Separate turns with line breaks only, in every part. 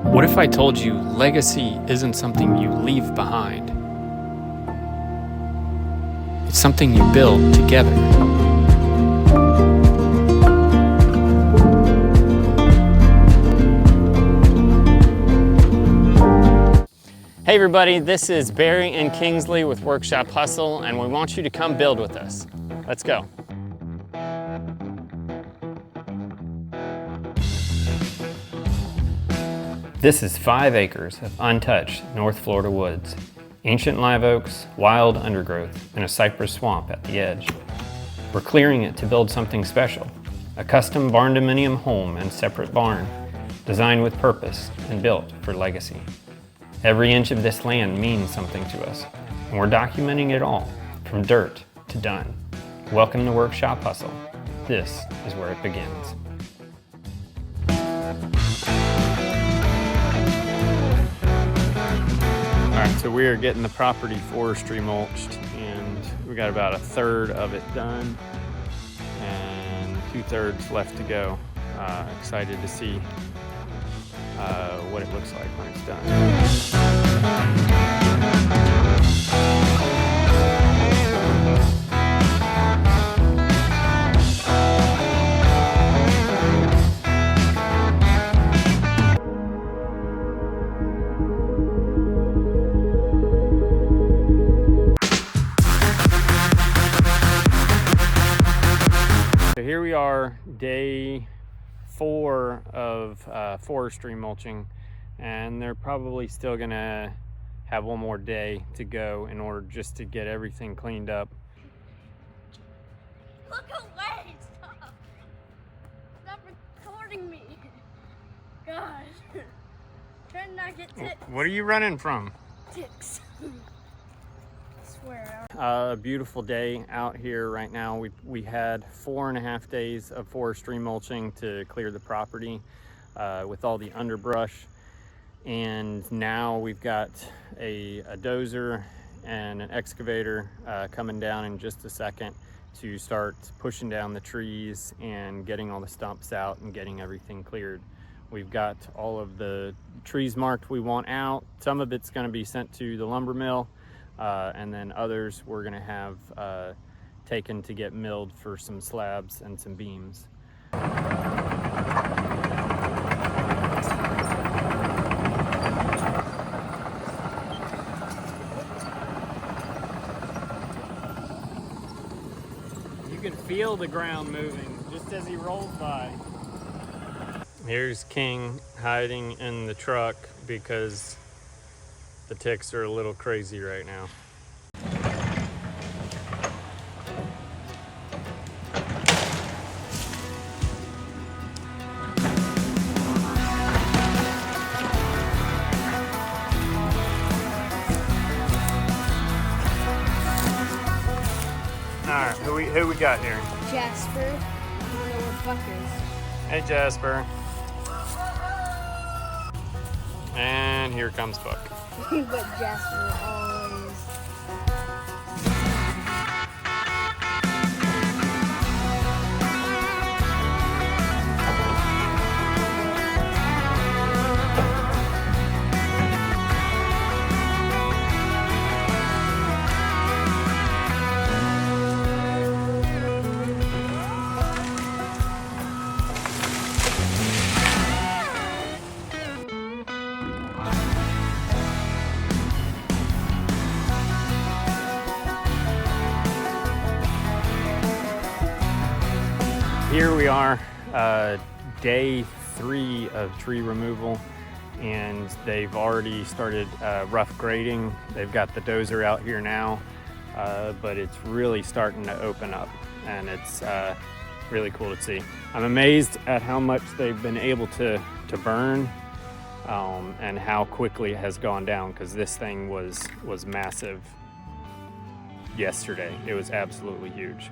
What if I told you legacy isn't something you leave behind? It's something you build together. Hey everybody, this is Barry and Kingsley with Workshop Hustle, and we want you to come build with us. Let's go. This is 5 acres of untouched North Florida woods, ancient live oaks, wild undergrowth, and a cypress swamp at the edge. We're clearing it to build something special, a custom Bardominium home and separate barn, designed with purpose and built for legacy. Every inch of this land means something to us, and we're documenting it all, from dirt to done. Welcome to Workshop Hustle. This is where it begins. All right, so we are getting the property forestry mulched, and we got about 1/3 of it done and 2/3 left to go. Excited to see what it looks like when it's done. So here we are, day 4 of forestry mulching, and they're probably still gonna have one more day to go in order just to get everything cleaned up.
Look away! Stop recording me! God. Try to not get ticks.
What are you running from?
Ticks. I swear.
A beautiful day out here right now. We had 4.5 days of forestry mulching to clear the property with all the underbrush, and now we've got a dozer and an excavator coming down in just a second to start pushing down the trees and getting all the stumps out and getting everything cleared. We've got all of the trees marked we want out. Some of it's going to be sent to the lumber mill, and then others we're going to have taken to get milled for some slabs and some beams. You can feel the ground moving just as he rolls by. Here's King hiding in the truck because the ticks are a little crazy right now. All right, who we got here?
Jasper, little fuckers.
Hey Jasper. And here comes Buck.
But Jasper always.
Here we are, day 3 of tree removal, and they've already started rough grading. They've got the dozer out here now, but it's really starting to open up, and it's really cool to see. I'm amazed at how much they've been able to burn, and how quickly it has gone down, because this thing was massive yesterday. It was absolutely huge.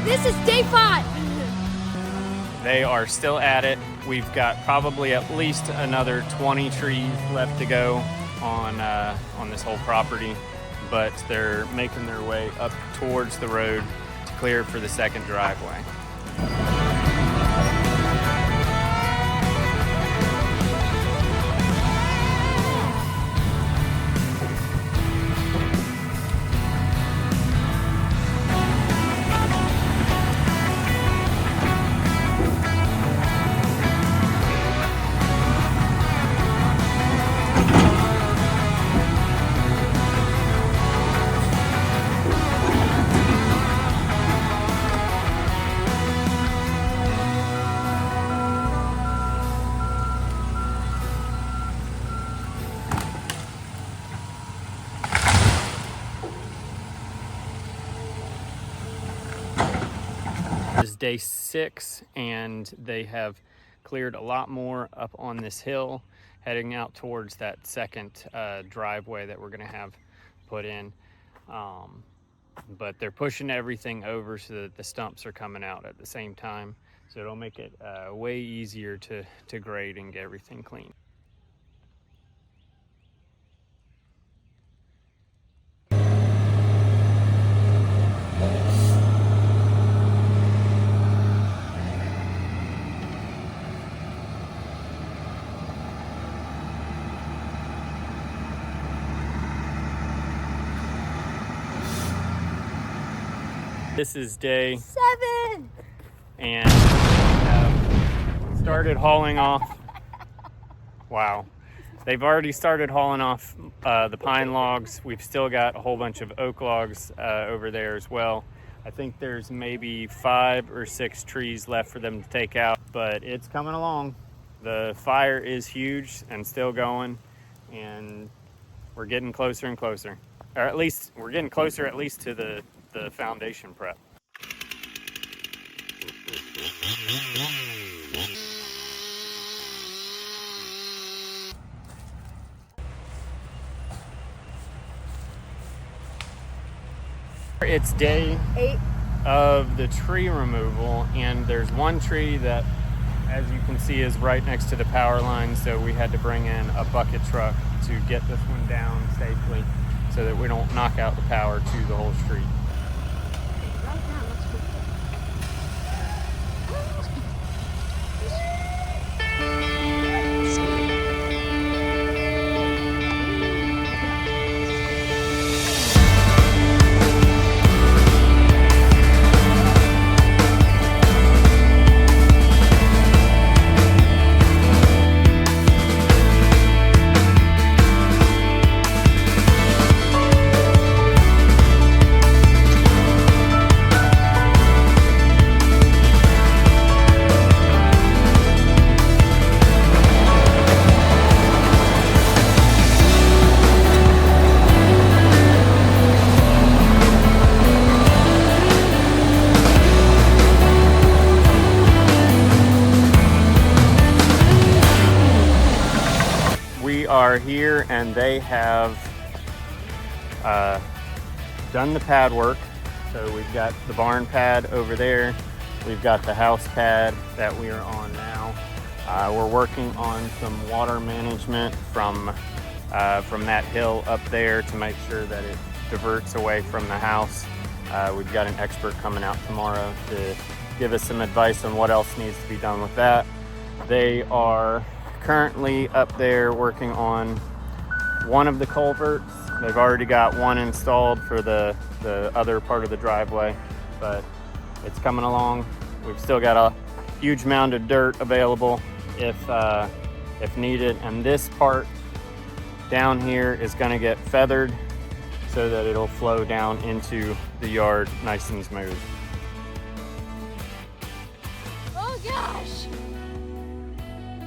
This is day 5.
They are still at it. We've got probably at least another 20 trees left to go on this whole property, but they're making their way up towards the road clear for the second driveway. This is day 6, and they have cleared a lot more up on this hill, heading out towards that second driveway that we're gonna have put in. But they're pushing everything over so that the stumps are coming out at the same time. So it'll make it way easier to grade and get everything clean. This is day
7.
and have started hauling off. Wow. They've already started hauling off the pine logs. We've still got a whole bunch of oak logs over there as well. I think there's maybe 5 or 6 trees left for them to take out, but it's coming along. The fire is huge and still going, and we're getting closer and closer. Or at least we're getting closer at least to the foundation prep. It's day
8.
of the tree removal, and there's one tree that, as you can see, is right next to the power line, so we had to bring in a bucket truck to get this one down safely so that we don't knock out the power to the whole street. We are here, and they have done the pad work. So we've got the barn pad over there. We've got the house pad that we are on now. We're working on some water management from that hill up there to make sure that it diverts away from the house. We've got an expert coming out tomorrow to give us some advice on what else needs to be done with that. They are currently up there working on one of the culverts. They've already got one installed for the other part of the driveway, but it's coming along. We've still got a huge mound of dirt available if needed, and this part down here is going to get feathered so that it'll flow down into the yard nice and smooth.
Oh gosh!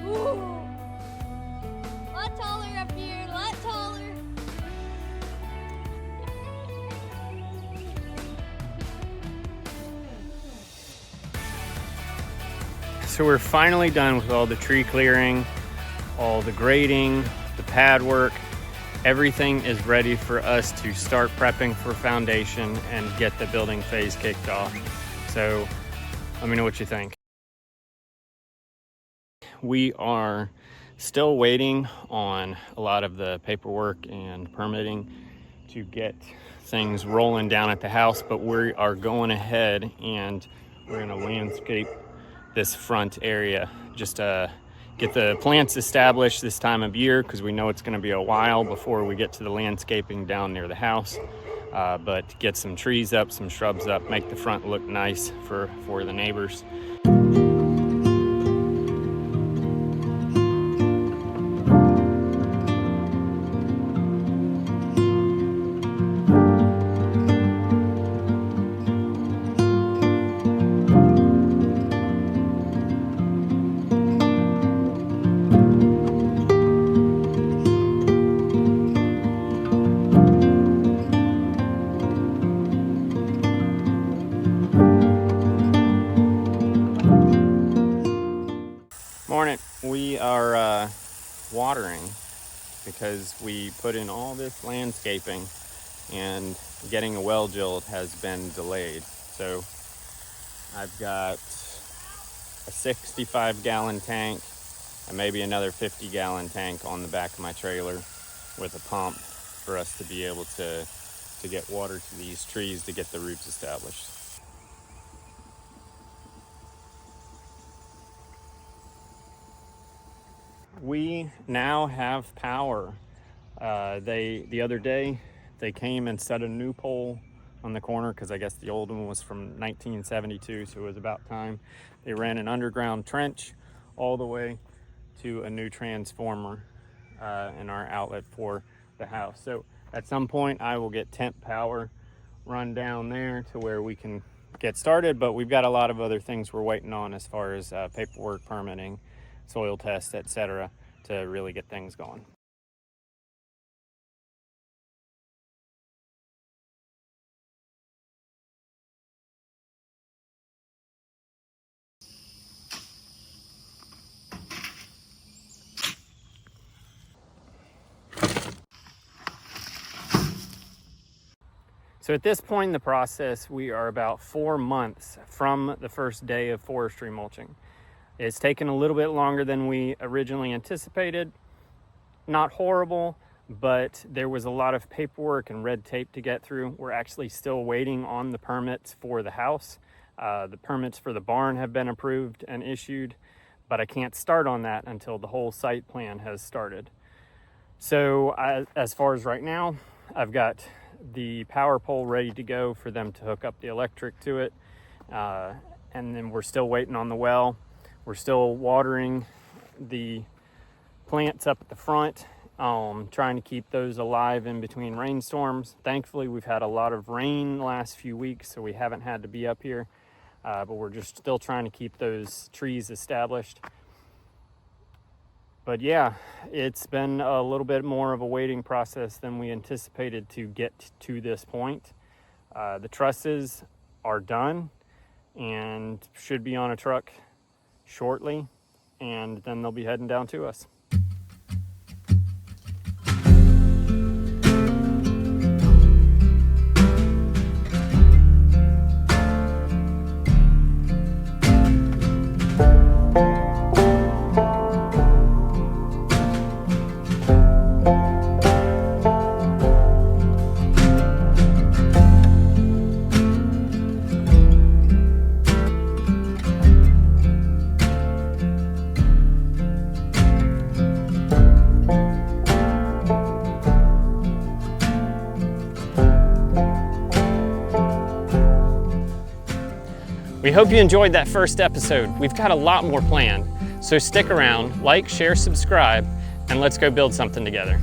Ooh. A lot taller up here, a lot taller.
So we're finally done with all the tree clearing, all the grading, the pad work. Everything is ready for us to start prepping for foundation and get the building phase kicked off. So let me know what you think. We are still waiting on a lot of the paperwork and permitting, to get things rolling down at the house, but we are going ahead and we're gonna landscape this front area. Just get the plants established this time of year, because we know it's gonna be a while before we get to the landscaping down near the house. But get some trees up, some shrubs up, make the front look nice for the neighbors. Morning. We are watering because we put in all this landscaping and getting a well drilled has been delayed. So I've got a 65-gallon tank and maybe another 50-gallon tank on the back of my trailer with a pump for us to be able to get water to these trees to get the roots established. We now have power. The other day they came and set a new pole on the corner, because I guess the old one was from 1972, so it was about time. They ran an underground trench all the way to a new transformer in our outlet for the house. So at some point I will get temp power run down there to where we can get started, but we've got a lot of other things we're waiting on as far as paperwork, permitting, soil tests, etc., to really get things going. So at this point in the process, we are about 4 months from the first day of forestry mulching. It's taken a little bit longer than we originally anticipated. Not horrible, but there was a lot of paperwork and red tape to get through. We're actually still waiting on the permits for the house. The permits for the barn have been approved and issued, but I can't start on that until the whole site plan has started. So as far as right now, I've got the power pole ready to go for them to hook up the electric to it. And then we're still waiting on the well. We're still watering the plants up at the front, trying to keep those alive in between rainstorms. Thankfully, we've had a lot of rain the last few weeks, so we haven't had to be up here, but we're just still trying to keep those trees established. But yeah, it's been a little bit more of a waiting process than we anticipated to get to this point. The trusses are done and should be on a truck shortly, and then they'll be heading down to us. We hope you enjoyed that first episode. We've got a lot more planned, so stick around, like, share, subscribe, and let's go build something together.